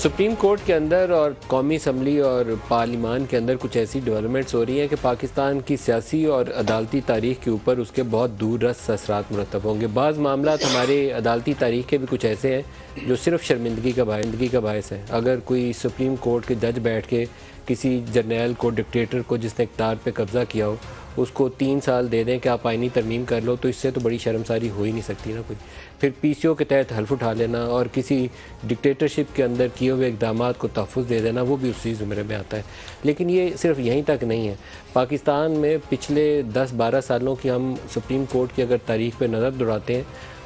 Supreme court کے اندر اور قومی اسمبلی اور پارلیمان کے اندر کچھ ایسی ڈیولپمنٹس ہو رہی ہیں کہ پاکستان کی سیاسی اور عدالتی تاریخ کے اوپر اس کے بہت دور رس اثرات مرتب ہوں گے۔ بعض معاملات ہمارے عدالتی تاریخ کے بھی کچھ ایسے ہیں جو صرف شرمندگی کا باعث ہے۔ اگر کوئی سپریم کورٹ کے جج بیٹھ کے کسی جرنیل کو، ڈکٹیٹر کو جس نے اقتدار پہ قبضہ کیا ہو، اس کو 3 سال دے دیں کہ آپ آئینی ترمیم کر لو، تو اس سے تو بڑی شرمساری ہو ہی نہیں سکتی نا کوئی۔ پھر پی سی او کے تحت حلف اٹھا لینا اور کسی ڈکٹیٹرشپ کے اندر کیے ہوئے اقدامات کو تحفظ دے دینا، وہ بھی اسی زمرے میں آتا ہے۔ لیکن یہ صرف یہیں تک نہیں ہے۔ پاکستان میں پچھلے 10-12 سالوں کی ہم سپریم کورٹ کی اگر تاریخ پہ نظر دوڑاتے ہیں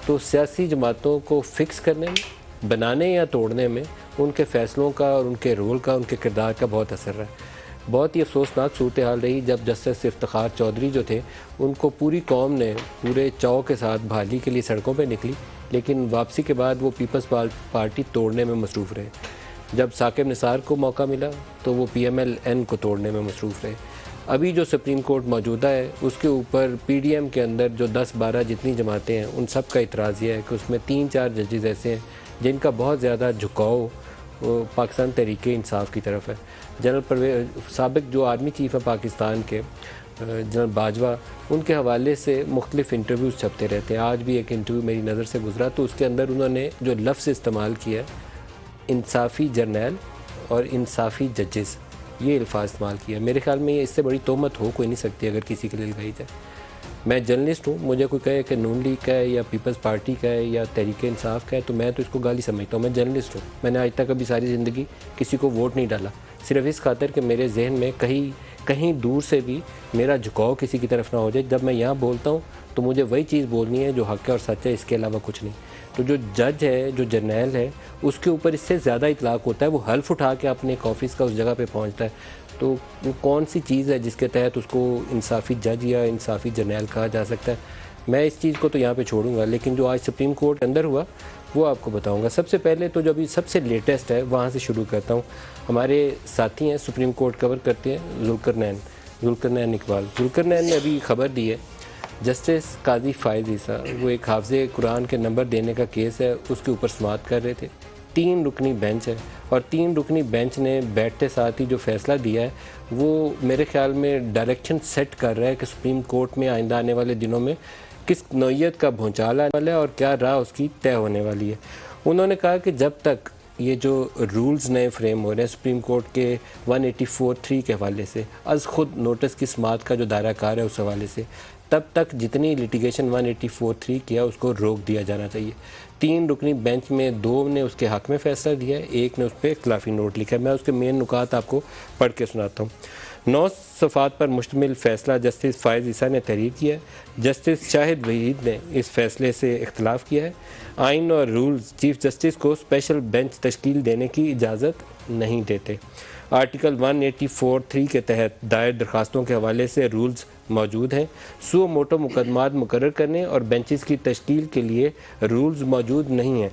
تو سیاسی جماعتوں کو فکس کرنے میں، بنانے یا توڑنے میں ان کے فیصلوں کا اور ان کے رول کا، ان کے کردار کا بہت اثر رہا ہے۔ بہت ہی افسوسناک صورتحال رہی جب جسٹس افتخار چودھری جو تھے، ان کو پوری قوم نے پورے چاؤ کے ساتھ بحالی کے لیے سڑکوں پہ نکلی، لیکن واپسی کے بعد وہ پیپلز پارٹی توڑنے میں مصروف رہے۔ جب ثاقب نثار کو موقع ملا تو وہ پی ایم ایل این کو توڑنے میں مصروف رہے۔ ابھی جو سپریم کورٹ موجودہ ہے اس کے اوپر پی ڈی ایم کے اندر جو 10-12 جتنی جماعتیں ہیں، ان سب کا اعتراض یہ ہے کہ اس میں 3-4 ججز ایسے ہیں جن کا بہت زیادہ جھکاؤ پاکستان تحریک انصاف کی طرف ہے۔ سابق جو آرمی چیف ہے پاکستان کے، جنرل باجوہ، ان کے حوالے سے مختلف انٹرویوز چھپتے رہتے ہیں۔ آج بھی ایک انٹرویو میری نظر سے گزرا تو اس کے اندر انہوں نے جو لفظ استعمال کیا، انصافی جرنیل اور انصافی ججز، یہ الفاظ استعمال کیا۔ میرے خیال میں یہ اس سے بڑی تہمت ہو کوئی نہیں سکتی اگر کسی کے لیے لگائی جائے۔ میں جرنلسٹ ہوں، مجھے کوئی کہے کہ نون لیگ کا ہے یا پیپلز پارٹی کا ہے یا تحریک انصاف کا ہے تو میں تو اس کو گالی سمجھتا ہوں۔ میں جرنلسٹ ہوں، میں نے آج تک ابھی ساری زندگی کسی کو ووٹ نہیں ڈالا، صرف اس خاطر کہ میرے ذہن میں کہیں دور سے بھی میرا جھکاؤ کسی کی طرف نہ ہو جائے۔ جب میں یہاں بولتا ہوں تو مجھے وہی چیز بولنی ہے جو حق ہے اور سچ ہے، اس کے علاوہ کچھ نہیں۔ تو جو جج ہے، جو جرنیل ہے، اس کے اوپر اس سے زیادہ اطلاق ہوتا ہے، وہ حلف اٹھا کے اپنے ایک آفس کا اس جگہ پہ پہنچتا ہے، تو وہ کون سی چیز ہے جس کے تحت اس کو انصافی جج یا انصافی جرنیل کہا جا سکتا ہے؟ میں اس چیز کو تو یہاں پہ چھوڑوں گا، لیکن جو آج سپریم کورٹ کے اندر ہوا وہ آپ کو بتاؤں گا۔ سب سے پہلے تو جو ابھی سب سے لیٹسٹ ہے وہاں سے شروع کرتا ہوں۔ ہمارے ساتھی ہیں سپریم کورٹ کور کرتے ہیں، ذوالقرنین اقبال۔ ذوالقرنین نے ابھی خبر دی ہے، جسٹس قاضی فائز عیسیٰ، وہ ایک حافظ قرآن کے نمبر دینے کا کیس ہے، اس کے اوپر سماعت کر رہے تھے۔ 3 رکنی بینچ ہے اور 3 رکنی بینچ نے بیٹھتے ساتھ ہی جو فیصلہ دیا ہے وہ میرے خیال میں ڈائریکشن سیٹ کر رہا ہے کہ سپریم کورٹ میں آئندہ آنے والے دنوں میں کس نوعیت کا بھونچال آنے والا ہے اور کیا راہ اس کی طے ہونے والی ہے۔ انہوں نے کہا کہ جب تک یہ جو رولز نئے فریم ہو رہے ہیں سپریم کورٹ کے 184(3) کے حوالے سے، از خود نوٹس کی سماعت کا جو دائرہ کار ہے اس حوالے سے، تب تک جتنی لیٹیگیشن 184(3) کیا اس کو روک دیا جانا چاہیے۔ 3 رکنی بینچ میں 2 نے اس کے حق میں فیصلہ دیا ہے، 1 نے اس پہ اختلافی نوٹ لکھا ہے۔ میں اس کے مین نکات آپ کو پڑھ کے سناتا ہوں۔ 9 صفحات پر مشتمل فیصلہ جسٹس فائز عیسیٰ نے تحریر کیا ہے۔ جسٹس شاہد وحید نے اس فیصلے سے اختلاف کیا ہے۔ آئین اور رولز چیف جسٹس کو اسپیشل بینچ تشکیل دینے کی اجازت نہیں دیتے۔ آرٹیکل 184(3) کے تحت دائر درخواستوں کے حوالے سے رولز موجود ہیں۔ سو موٹو مقدمات مقرر کرنے اور بینچز کی تشکیل کے لیے رولز موجود نہیں ہیں۔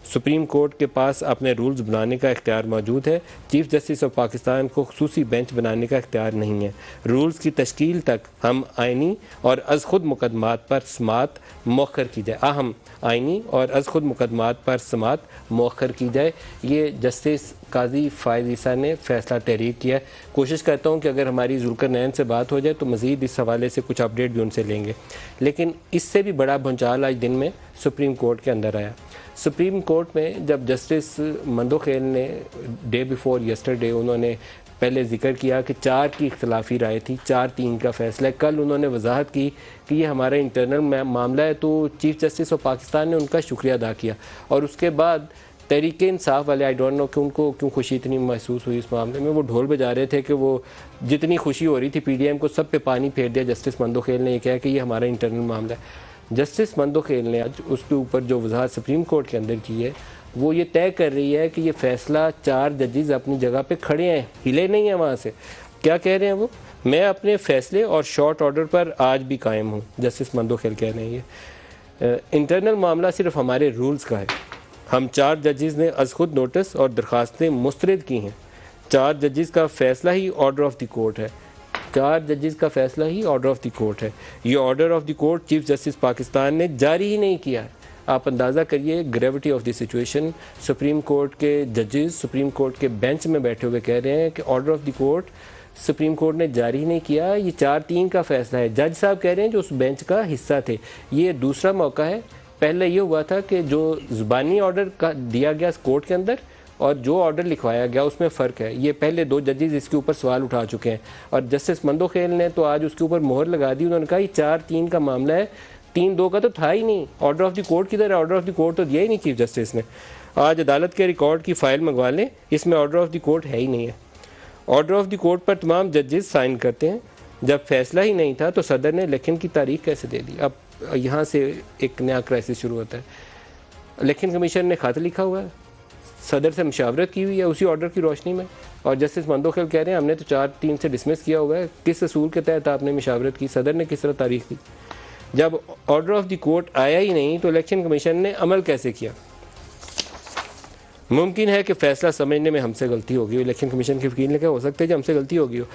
سپریم کورٹ کے پاس اپنے رولز بنانے کا اختیار موجود ہے۔ چیف جسٹس آف پاکستان کو خصوصی بینچ بنانے کا اختیار نہیں ہے۔ رولز کی تشکیل تک ہم آئینی اور از خود مقدمات پر سماعت مؤخر کی جائے، آئینی اور از خود مقدمات پر سماعت مؤخر کی جائے۔ یہ جسٹس قاضی فائز عیسیٰ نے فیصلہ تحریر کیا ہے۔ کوشش کرتا ہوں کہ اگر ہماری ذوالقرنین سے بات ہو جائے تو مزید اس حوالے سے کچھ اپڈیٹ بھی ان سے لیں گے، لیکن اس سے بھی بڑا بھونچال آج دن میں سپریم کورٹ کے اندر آیا۔ سپریم کورٹ میں جب جسٹس مندوخیل نے ڈے بیفور یسٹرڈے انہوں نے پہلے ذکر کیا کہ 4 کی اختلافی رائے تھی، 4-3 کا فیصلہ ہے۔ کل انہوں نے وضاحت کی کہ یہ ہمارا انٹرنل معاملہ ہے، تو چیف جسٹس آف پاکستان نے ان کا شکریہ ادا کیا، اور اس کے بعد تحریک انصاف والے آئی ڈونٹ نو کہ ان کو کیوں خوشی اتنی محسوس ہوئی اس معاملے میں، وہ ڈھول بجا رہے تھے کہ وہ جتنی خوشی ہو رہی تھی پی ڈی ایم کو سب پہ پانی پھیر دیا۔ جسٹس مندوخیل نے یہ کہا کہ یہ ہمارا انٹرنل معاملہ ہے۔ جسٹس مندوخیل نے آج اس کے اوپر جو وضاحت سپریم کورٹ کے اندر کی ہے وہ یہ طے کر رہی ہے کہ یہ فیصلہ 4 ججز اپنی جگہ پہ کھڑے ہیں، ہلے نہیں ہیں وہاں سے۔ کیا کہہ رہے ہیں وہ؟ میں اپنے فیصلے اور شارٹ آرڈر پر آج بھی قائم ہوں، جسٹس مندوخیل کہہ رہے ہیں۔ یہ انٹرنل معاملہ صرف ہمارے رولز کا ہے۔ ہم 4 ججز نے از خود نوٹس اور درخواستیں مسترد کی ہیں۔ 4 ججز کا فیصلہ ہی آرڈر آف دی کورٹ ہے۔ 4 ججز کا فیصلہ ہی آرڈر آف دی کورٹ ہے۔ یہ order of the court chief justice Pakistan نے جاری ہی نہیں کیا ہے۔ آپ اندازہ کریے gravity of the situation. Supreme court کے ججز سپریم کورٹ کے بینچ میں بیٹھے ہوئے کہہ رہے ہیں کہ order of the court supreme court نے جاری نہیں کیا, یہ 4-3 کا فیصلہ ہے. جج صاحب کہہ رہے ہیں جو اس بینچ کا حصہ تھے. یہ دوسرا موقع ہے. پہلے یہ ہوا تھا کہ جو زبانی آرڈر دیا گیا کورٹ کے اندر اور جو آرڈر لکھوایا گیا اس میں فرق ہے. یہ پہلے 2 ججز اس کے اوپر سوال اٹھا چکے ہیں اور جسٹس مندوخیل نے تو آج اس کے اوپر مہر لگا دی. انہوں نے کہا یہ 4-3 کا معاملہ ہے, 3-2 کا تو تھا ہی نہیں. آرڈر آف دی کورٹ کدھر ہے؟ آرڈر آف دی کورٹ تو دیا ہی نہیں چیف جسٹس نے. آج عدالت کے ریکارڈ کی فائل منگوا لیں, اس میں آرڈر آف دی کورٹ ہے ہی نہیں ہے. آرڈر آف دی کورٹ پر تمام ججز سائن کرتے ہیں. جب فیصلہ ہی نہیں تھا تو صدر نے الیکشن کی تاریخ کیسے دے دی؟ اب یہاں سے ایک نیا کرائسس شروع ہوتا ہے. الیکشن کمیشن نے خط لکھا ہوا ہے, صدر سے مشاورت کی ہوئی ہے اسی آرڈر کی روشنی میں, اور جسٹس مندوخیل کہہ رہے ہیں ہم نے تو 4-3 سے ڈسمس کیا ہوا ہے. کس اصول کے تحت آپ نے مشاورت کی؟ صدر نے کس طرح تاریخ دی؟ جب آرڈر آف دی کورٹ آیا ہی نہیں تو الیکشن کمیشن نے عمل کیسے کیا؟ ممکن ہے کہ فیصلہ سمجھنے میں ہم سے غلطی ہوگی. الیکشن کمیشن کے وکیل نے کہا ہو سکتا ہے کہ ہم سے غلطی ہوگی ہو.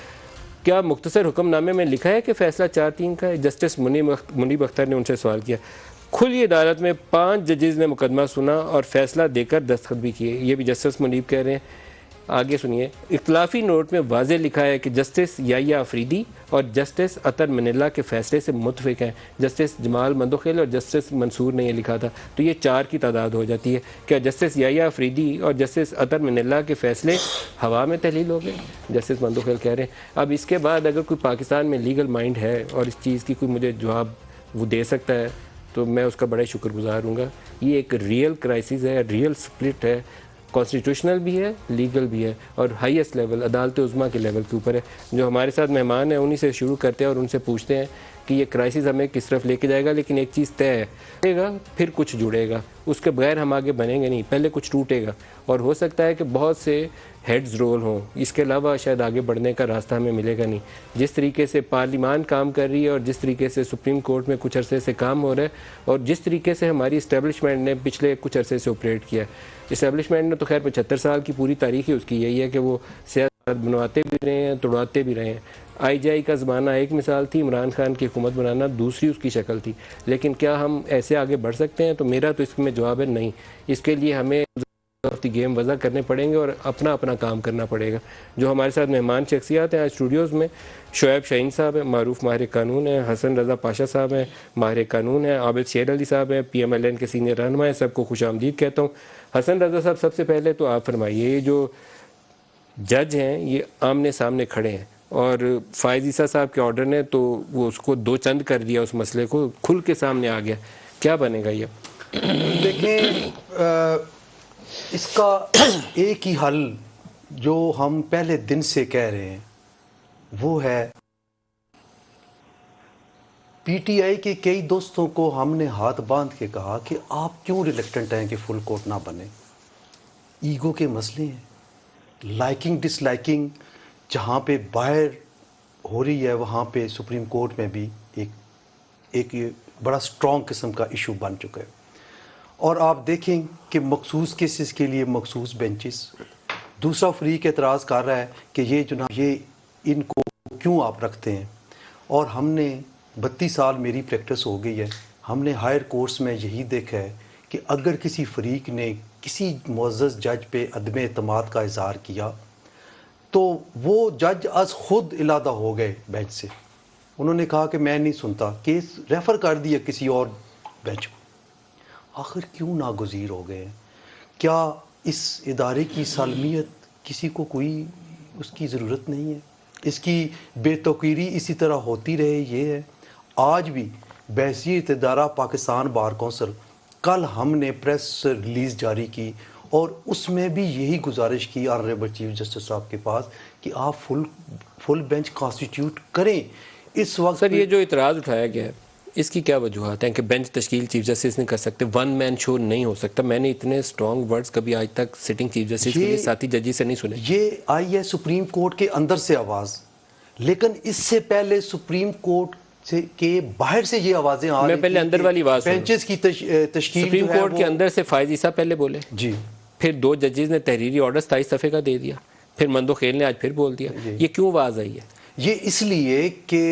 کیا مختصر حکم نامے میں لکھا ہے کہ فیصلہ 4-3 کا ہے؟ جسٹس منیب اختر نے ان سے سوال کیا. کھلی عدالت میں 5 ججز نے مقدمہ سنا اور فیصلہ دے کر دستخط بھی کیے. یہ بھی جسٹس منیب کہہ رہے ہیں. آگے سنیے, اختلافی نوٹ میں واضح لکھا ہے کہ جسٹس یحییٰ افریدی اور جسٹس اطہر منیلا کے فیصلے سے متفق ہیں. جسٹس جمال مندوخیل اور جسٹس منصور نے یہ لکھا تھا. تو یہ 4 کی تعداد ہو جاتی ہے. کیا جسٹس یحییٰ افریدی اور جسٹس اطہر منیلا کے فیصلے ہوا میں تحلیل ہو گئے؟ جسٹس مندوخیل کہہ رہے ہیں. اب اس کے بعد اگر کوئی پاکستان میں لیگل مائنڈ ہے اور اس چیز کی کوئی مجھے جواب وہ دے سکتا ہے تو میں اس کا بڑا شکر گزار ہوں گا. یہ ایک ریئل کرائسس ہے, ریئل سپلٹ ہے, کانسٹیٹیوشنل بھی ہے, لیگل بھی ہے, اور ہائیسٹ لیول عدالت عظمیٰ کے لیول کے اوپر ہے. جو ہمارے ساتھ مہمان ہیں انہی سے شروع کرتے ہیں اور ان سے پوچھتے ہیں کہ یہ کرائسس ہمیں کس طرف لے کے جائے گا. لیکن ایک چیز طے ہے گا, پھر کچھ جڑے گا, اس کے بغیر ہم آگے بنیں گے نہیں. پہلے کچھ ٹوٹے گا اور ہو سکتا ہے کہ بہت سے ہیڈز رول ہوں, اس کے علاوہ شاید آگے بڑھنے کا راستہ ہمیں ملے گا نہیں. جس طریقے سے پارلیمان کام کر رہی ہے اور جس طریقے سے سپریم کورٹ میں کچھ عرصے سے کام ہو رہا ہے اور جس طریقے سے ہماری اسٹیبلشمنٹ نے پچھلے کچھ عرصے سے آپریٹ کیا ہے. اسٹیبلشمنٹ نے تو خیر 75 سال کی پوری تاریخ ہی اس کی یہی ہے کہ وہ سیاست بنواتے بھی رہے ہیں, توڑواتے بھی رہے ہیں. آئی جے آئی کا زمانہ ایک مثال تھی, عمران خان کی حکومت بنانا دوسری اس کی شکل تھی. لیکن کیا ہم ایسے آگے بڑھ سکتے ہیں؟ تو میرا تو اس میں جواب ہے نہیں. اس کے لیے ہمیں آف دی گیم وضع کرنے پڑیں گے اور اپنا اپنا کام کرنا پڑے گا. جو ہمارے ساتھ مہمان شخصیات ہیں آج اسٹوڈیوز میں, شعیب شاہین صاحب ہیں, معروف ماہر قانون ہیں, حسن رضا پاشا صاحب ہیں, ماہر قانون ہیں, عابد شیر علی صاحب ہیں, پی ایم ایل این کے سینئر رہنما ہیں. سب کو خوش آمدید کہتا ہوں. حسن رضا صاحب, سب سے پہلے تو آپ فرمائیے, یہ جو جج ہیں یہ آمنے سامنے کھڑے ہیں اور فائز عیسیٰ صاحب کے آرڈر نے تو وہ اس کو 2 چند کر دیا, اس مسئلے کو کھل کے سامنے آ گیا. کیا بنے گا یہ؟ دیکھیں, اس کا ایک ہی حل جو ہم پہلے دن سے کہہ رہے ہیں وہ ہے, پی ٹی آئی کے کئی دوستوں کو ہم نے ہاتھ باندھ کے کہا کہ آپ کیوں ریلیکٹنٹ ہیں کہ فل کورٹ نہ بنے. ایگو کے مسئلے ہیں, لائکنگ ڈس لائکنگ جہاں پہ باہر ہو رہی ہے وہاں پہ سپریم کورٹ میں بھی ایک بڑا سٹرونگ قسم کا ایشو بن چکا ہے. اور آپ دیکھیں کہ مخصوص کیسز کے لیے مخصوص بینچز. دوسرا فریق اعتراض کر رہا ہے کہ یہ جناب یہ ان کو کیوں آپ رکھتے ہیں. اور ہم نے 32 سال میری پریکٹس ہو گئی ہے, ہم نے ہائر کورس میں یہی دیکھا ہے کہ اگر کسی فریق نے کسی معزز جج پہ عدم اعتماد کا اظہار کیا تو وہ جج از خود علادہ ہو گئے بینچ سے. انہوں نے کہا کہ میں نہیں سنتا, کیس ریفر کر دیا کسی اور بینچ کو. آخر کیوں ناگزیر ہو گئے؟ کیا اس ادارے کی سالمیت کسی کو کوئی اس کی ضرورت نہیں ہے؟ اس کی بے توقیری اسی طرح ہوتی رہے. یہ ہے آج بھی بحیثیت ادارہ پاکستان بار کونسل, کل ہم نے پریس ریلیز جاری کی اور اس میں بھی یہی گزارش کی آنریبل چیف جسٹس صاحب کے پاس کہ آپ فل بینچ کانسٹیٹیوٹ کریں. اس وقت سر یہ جو اعتراض اٹھایا گیا ہے اس کی کیا وجوہات ہیں کہ بینچ تشکیل چیف جسٹس نہیں کر سکتے, 1 مین شو نہیں ہو سکتا؟ میں نے اتنے اسٹرانگ ورڈز کبھی آج تک سٹنگ چیف جسٹس کے لیے ساتھی ججی سے نہیں سنے. یہ آئی ہے سپریم کورٹ کے اندر سے آواز, لیکن اس سے پہلے سپریم کورٹ کے باہر سے یہ آوازیں آ رہی, میں پہلے اندر والی آواز بینچز کی تشکیل. سپریم کورٹ کے اندر سے فائز عیسیٰ پہلے بولے جی, پھر 2 ججز نے تحریری آرڈر 27 صفحے کا دے دیا, پھر مندوخیل نے آج پھر بول دیا. یہ کیوں آواز آئی ہے؟ یہ اس لیے کہ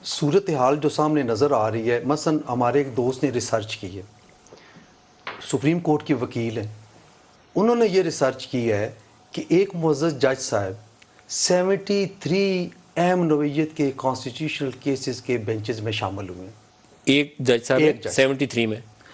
صورتحال جو سامنے نظر آ رہی ہے. مثلا ہمارے ایک دوست نے ریسرچ کی ہے, سپریم کورٹ کے وکیل ہیں، انہوں نے یہ ریسرچ کی ہے کہ ایک معزز جج صاحب 73 اہم نوعیت کے کانسٹیٹیوشنل کیسز کے بینچز میں شامل ہوئے ہیں. ایک جج صاحب ایک جج. 73 میں